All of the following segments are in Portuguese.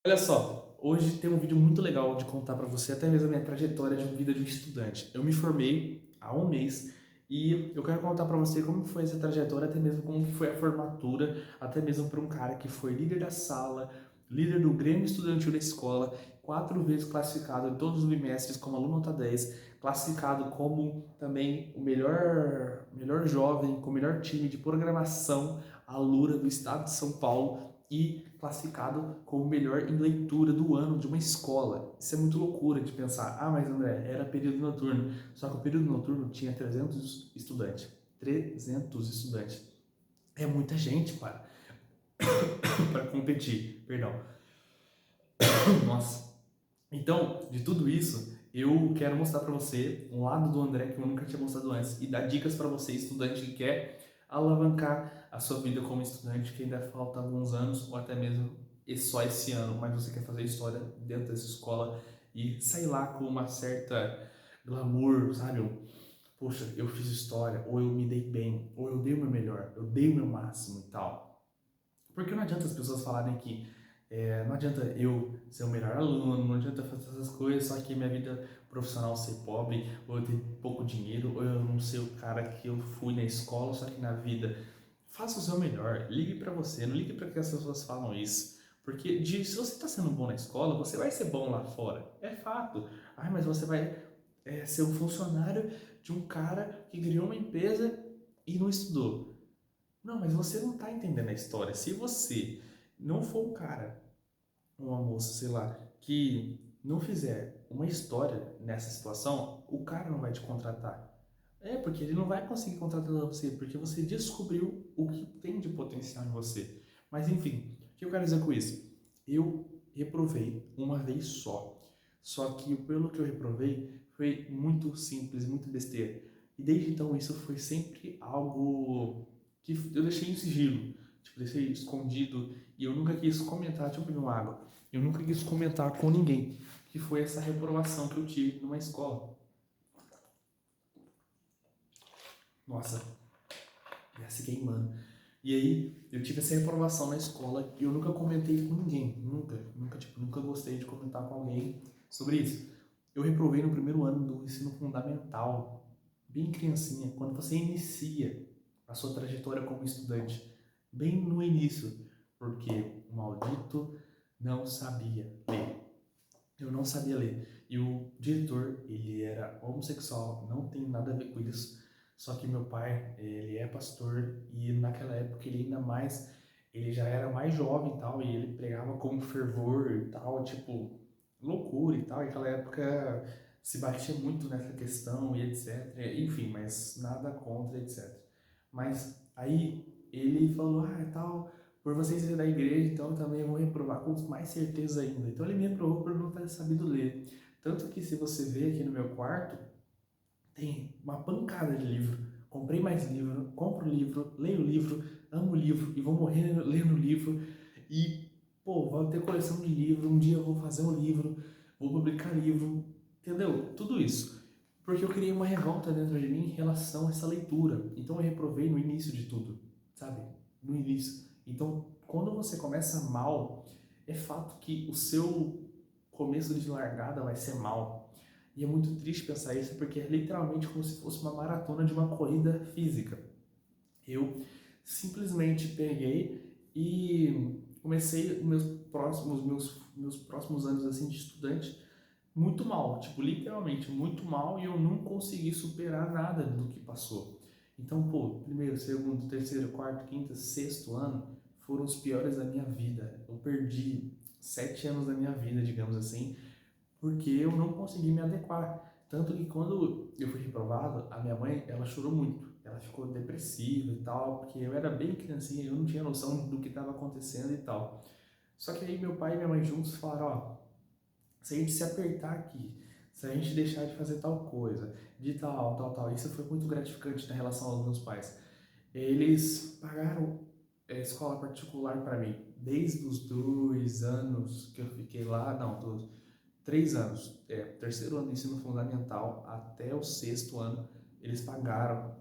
Olha só, hoje tem um vídeo muito legal de contar para você até mesmo a minha trajetória de vida de um estudante. Eu me formei há um mês e eu quero contar para você como foi essa trajetória, até mesmo como foi a formatura, até mesmo para um cara que foi líder da sala, líder do Grêmio Estudantil da escola, 4 vezes classificado em todos os bimestres como aluno nota 10, classificado como também o melhor jovem, com o melhor time de programação, Alura do estado de São Paulo e classificado como o melhor em leitura do ano de uma escola. Isso é muito loucura de pensar. Ah, mas André, era período noturno. Só que o período noturno tinha 300 estudantes. 300 estudantes. É muita gente para competir. Perdão. Nossa. Então, de tudo isso, eu quero mostrar para você um lado do André que eu nunca tinha mostrado antes e dar dicas para você, estudante que quer alavancar a sua vida como estudante, que ainda falta alguns anos ou até mesmo só esse ano, mas você quer fazer história dentro dessa escola e sair lá com uma certa glamour, sabe? Poxa, eu fiz história, ou eu me dei bem, ou eu dei o meu melhor, eu dei o meu máximo e tal. Porque não adianta as pessoas falarem que não adianta eu ser o melhor aluno, não adianta fazer essas coisas, só que minha vida profissional ser pobre, ou eu ter pouco dinheiro, ou eu não ser o cara que eu fui na escola, só que na vida. Faça o seu melhor, ligue para você, não ligue para que as pessoas falam isso. Porque se você está sendo bom na escola, você vai ser bom lá fora. É fato. Ah, mas você vai ser um funcionário de um cara que criou uma empresa e não estudou. Não, mas você não tá entendendo a história. Se você não for um cara, uma moça, sei lá, que não fizer uma história nessa situação, o cara não vai te contratar. É, porque ele não vai conseguir contratar você, porque você descobriu o que tem de potencial em você. Mas enfim, o que eu quero dizer com isso? Eu reprovei uma vez só. Só que pelo que eu reprovei foi muito simples, muito besteira. E desde então isso foi sempre algo que eu deixei em sigilo. Tipo, deixei escondido e eu nunca quis comentar, tipo, no água. Eu nunca quis comentar com ninguém. Que foi essa reprovação que eu tive numa escola. Nossa, ia se queimando. E aí, eu tive essa reprovação na escola e eu nunca comentei com ninguém. Nunca gostei de comentar com alguém sobre isso. Eu reprovei no primeiro ano do ensino fundamental, bem criancinha, quando você inicia a sua trajetória como estudante, bem no início, porque o maldito não sabia ler. Eu não sabia ler. E o diretor, ele era homossexual, não tem nada a ver com isso. Só que meu pai, ele é pastor e naquela época ele ainda mais, ele já era mais jovem e tal, e ele pregava com fervor e tal, tipo, loucura e tal. E naquela época se batia muito nessa questão e etc. Enfim, mas nada contra, etc. Mas aí ele falou, ah, e tal, por vocês serem da igreja, então também vão reprovar com mais certeza ainda. Então ele me reprovou por não ter sabido ler. Tanto que se você ver aqui no meu quarto, tem uma pancada de livro. Comprei mais livro, compro livro, leio livro, amo livro e vou morrer lendo livro. E, pô, vou ter coleção de livro, um dia eu vou fazer um livro, vou publicar livro, entendeu? Tudo isso. Porque eu criei uma revolta dentro de mim em relação a essa leitura. Então eu reprovei no início de tudo, sabe? No início. Então, quando você começa mal, é fato que o seu começo de largada vai ser mal. E é muito triste pensar isso, porque é literalmente como se fosse uma maratona de uma corrida física. Eu simplesmente peguei e comecei meus próximos anos assim de estudante muito mal, tipo, literalmente muito mal, e eu não consegui superar nada do que passou. Então, pô, primeiro, segundo, terceiro, quarto, quinto, sexto ano foram os piores da minha vida. Eu perdi 7 anos da minha vida, digamos assim, porque eu não consegui me adequar. Tanto que quando eu fui reprovado, a minha mãe, ela chorou muito. Ela ficou depressiva e tal, porque eu era bem criancinha, eu não tinha noção do que estava acontecendo e tal. Só que aí meu pai e minha mãe juntos falaram, ó, se a gente se apertar aqui, se a gente deixar de fazer tal coisa, de tal, isso foi muito gratificante na relação aos meus pais. Eles pagaram escola particular para mim, desde os 2 anos que eu fiquei lá, não, 3 anos, terceiro ano de ensino fundamental até o sexto ano, eles pagaram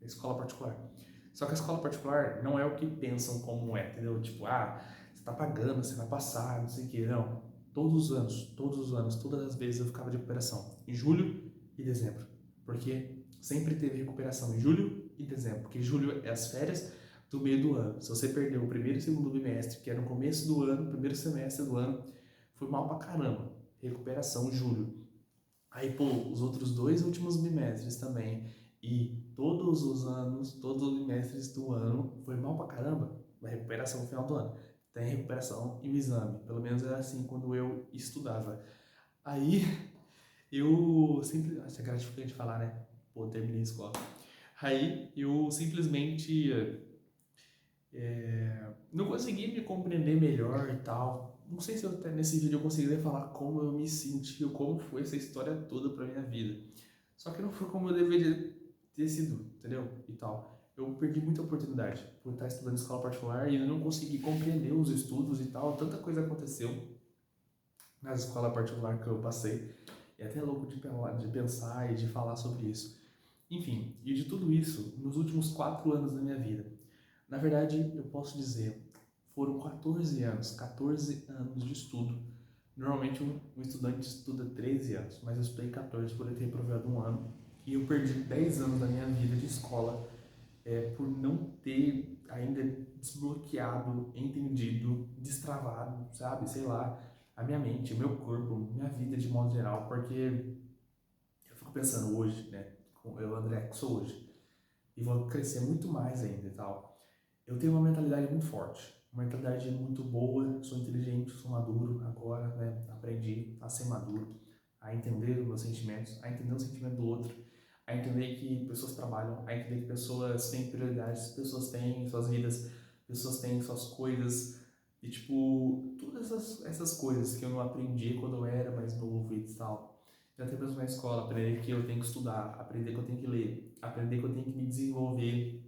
a escola particular. Só que a escola particular não é o que pensam como é, entendeu? Tipo, ah, tá pagando, você vai passar, não sei o que. Não, todos os anos, todas as vezes eu ficava de recuperação, em julho e dezembro, porque sempre teve recuperação em julho e dezembro, porque julho é as férias do meio do ano. Se você perdeu o primeiro e segundo bimestre, que era no começo do ano, primeiro semestre do ano, foi mal pra caramba. Recuperação em julho. Aí, pô, os outros 2 últimos bimestres também. E todos os anos, todos os bimestres do ano, foi mal pra caramba. A recuperação no final do ano. Tem recuperação e o exame. Pelo menos era assim quando eu estudava. Aí, eu sempre. Acho gratificante falar, né? Pô, terminei a escola. Aí, eu simplesmente não consegui me compreender melhor e tal. Não sei se eu, até nesse vídeo eu conseguiria falar como eu me senti ou como foi essa história toda pra minha vida. Só que não foi como eu deveria ter sido, entendeu? E tal. Eu perdi muita oportunidade por estar estudando em escola particular e eu não consegui compreender os estudos e tal. Tanta coisa aconteceu na escola particular que eu passei. É até louco de pensar e de falar sobre isso. Enfim, e de tudo isso nos últimos 4 anos da minha vida. Na verdade, eu posso dizer, foram 14 anos de estudo. Normalmente um estudante estuda 13 anos, mas eu estudei 14 por eu ter reprovado um ano. E eu perdi 10 anos da minha vida de escola por não ter ainda desbloqueado, entendido, destravado, sabe? Sei lá, a minha mente, o meu corpo, minha vida de modo geral. Porque eu fico pensando hoje, né? Com eu, André, que sou hoje, e vou crescer muito mais ainda e tal. Eu tenho uma mentalidade muito forte, uma mentalidade muito boa, sou inteligente, sou maduro agora, né? Aprendi a ser maduro, a entender os meus sentimentos, a entender o sentimento do outro, a entender que pessoas trabalham, a entender que pessoas têm prioridades, pessoas têm suas vidas, pessoas têm suas coisas, e tipo, todas essas coisas que eu não aprendi quando eu era mais novo e tal. Eu até mesmo na escola, aprender que eu tenho que estudar, aprender que eu tenho que ler, aprender que eu tenho que me desenvolver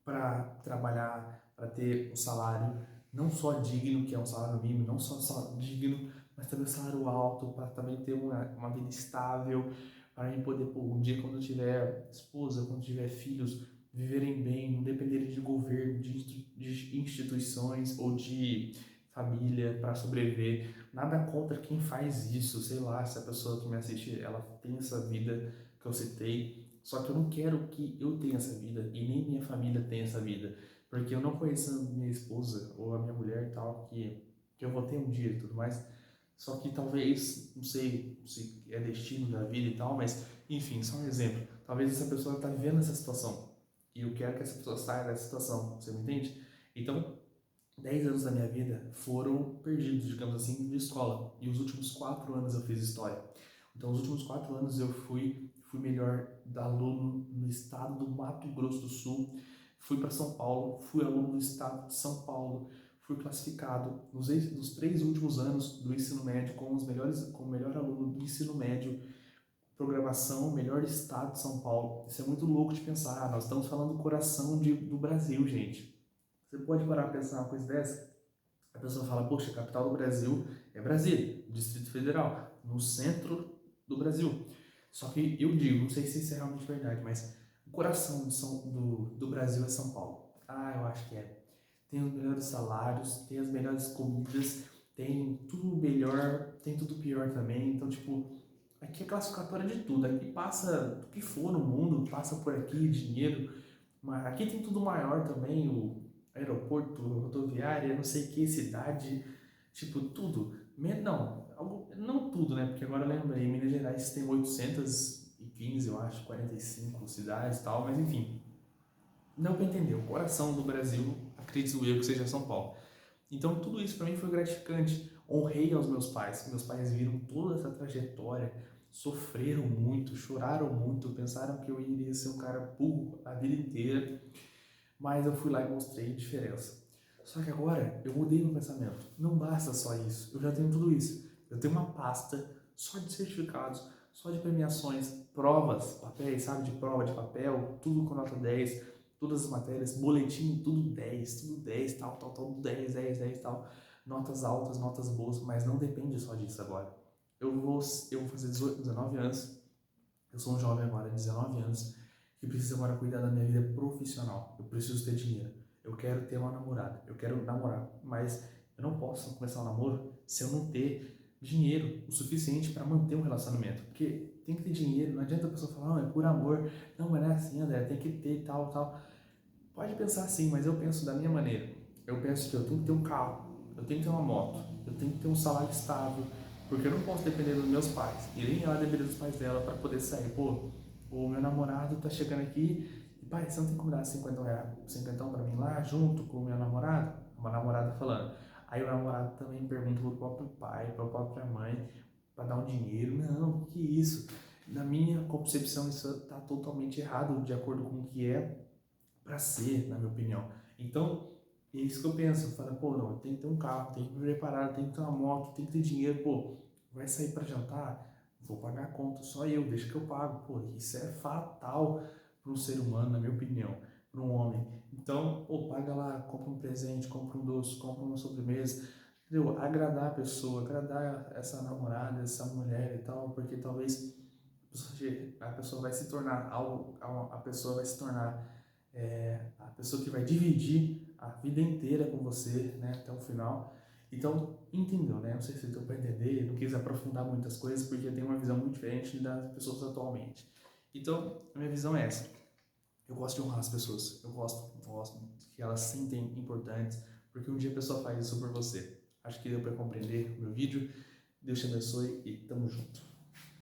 para trabalhar, para ter um salário não só digno, que é um salário mínimo, não só digno, mas também um salário alto, para também ter uma vida estável, para mim poder, pô, um dia quando eu tiver esposa, quando eu tiver filhos, viverem bem, não dependerem de governo, de instituições ou de família para sobreviver. Nada contra quem faz isso, sei lá, se a pessoa que me assiste, ela tem essa vida que eu citei, só que eu não quero que eu tenha essa vida e nem minha família tenha essa vida, porque eu não conheço a minha esposa ou a minha mulher e tal, que eu vou ter um dia e tudo mais. Só que talvez, não sei se é destino da vida e tal, mas enfim, só um exemplo. Talvez essa pessoa está vivendo essa situação e eu quero que essa pessoa saia dessa situação, você me entende? Então, 10 anos da minha vida foram perdidos, digamos assim, de escola. E os últimos 4 anos eu fiz história. Então, os últimos 4 anos eu fui melhor aluno no estado do Mato Grosso do Sul. Fui para São Paulo, fui aluno do estado de São Paulo. Fui classificado nos 3 últimos anos do ensino médio como o melhor aluno do ensino médio. Programação, melhor estado de São Paulo. Isso é muito louco de pensar. Nós estamos falando do coração do Brasil, gente. Você pode parar para pensar uma coisa dessa? A pessoa fala, poxa, a capital do Brasil é Brasília, Distrito Federal, no centro do Brasil. Só que eu digo, não sei se isso é realmente verdade, mas o coração do Brasil é São Paulo. Ah, eu acho que é. Tem os melhores salários, tem as melhores comidas, tem tudo melhor, tem tudo pior também. Então, tipo, aqui é classificatória de tudo. Aqui passa o que for no mundo, passa por aqui, dinheiro. Mas aqui tem tudo maior também, o aeroporto, rodoviária, não sei que, cidade, tipo, tudo. Não, não tudo, né? Porque agora eu lembrei, Minas Gerais tem 815, eu acho, 45 cidades e tal, mas enfim. Não para entender, o coração do Brasil, acredito eu que seja São Paulo. Então tudo isso para mim foi gratificante. Honrei aos meus pais. Meus pais viram toda essa trajetória, sofreram muito, choraram muito, pensaram que eu iria ser um cara burro a vida inteira, mas eu fui lá e mostrei a diferença. Só que agora eu mudei meu pensamento. Não basta só isso. Eu já tenho tudo isso. Eu tenho uma pasta só de certificados, só de premiações, provas, papéis, sabe, de prova de papel, tudo com nota 10, todas as matérias, boletim, tudo 10, tal, tudo 10, 10, 10, tal. Notas altas, notas boas, mas não depende só disso agora. Eu vou fazer 18, 19 anos. Eu sou um jovem agora, 19 anos, que precisa agora cuidar da minha vida profissional. Eu preciso ter dinheiro. Eu quero ter uma namorada. Eu quero namorar. Mas Eu não posso começar um namoro se eu não ter dinheiro o suficiente para manter um relacionamento. Porque tem que ter dinheiro, não adianta a pessoa falar, não, é por amor. Não, mas não é assim, André, tem que ter tal, tal. Pode pensar assim, mas eu penso da minha maneira. Eu penso que eu tenho que ter um carro, eu tenho que ter uma moto, eu tenho que ter um salário estável, porque eu não posso depender dos meus pais, e nem ela depender dos pais dela para poder sair. Pô, o meu namorado tá chegando aqui e, pai, você não tem como dar 50 reais, 50 para mim lá, junto com o meu namorado? Uma namorada falando. Aí o namorado também pergunta pro próprio pai, pra própria mãe, para dar um dinheiro. Não, que isso? Na minha concepção, isso tá totalmente errado, de acordo com o que é para ser, na minha opinião. Então, é isso que eu penso. Eu falo, pô, não, tem que ter um carro, tem que me preparar, tem que ter uma moto, tem que ter dinheiro. Pô, vai sair para jantar? Vou pagar a conta só eu, deixa que eu pago. Pô, isso é fatal para um ser humano, na minha opinião, para um homem. Então, pô, paga lá, compra um presente, compra um doce, compra uma sobremesa. Entendeu? Agradar a pessoa, agradar essa namorada, essa mulher e tal, porque talvez a pessoa vai se tornar algo, a pessoa vai se tornar a pessoa que vai dividir a vida inteira com você, né, até o final. Então, entendeu, né? Não sei se deu para entender, não quis aprofundar muitas coisas porque eu tenho uma visão muito diferente das pessoas atualmente. Então, a minha visão é essa. Eu gosto de honrar as pessoas, eu gosto que elas se sentem importantes, porque um dia a pessoa faz isso por você. Acho que deu para compreender o meu vídeo. Deus te abençoe e tamo junto.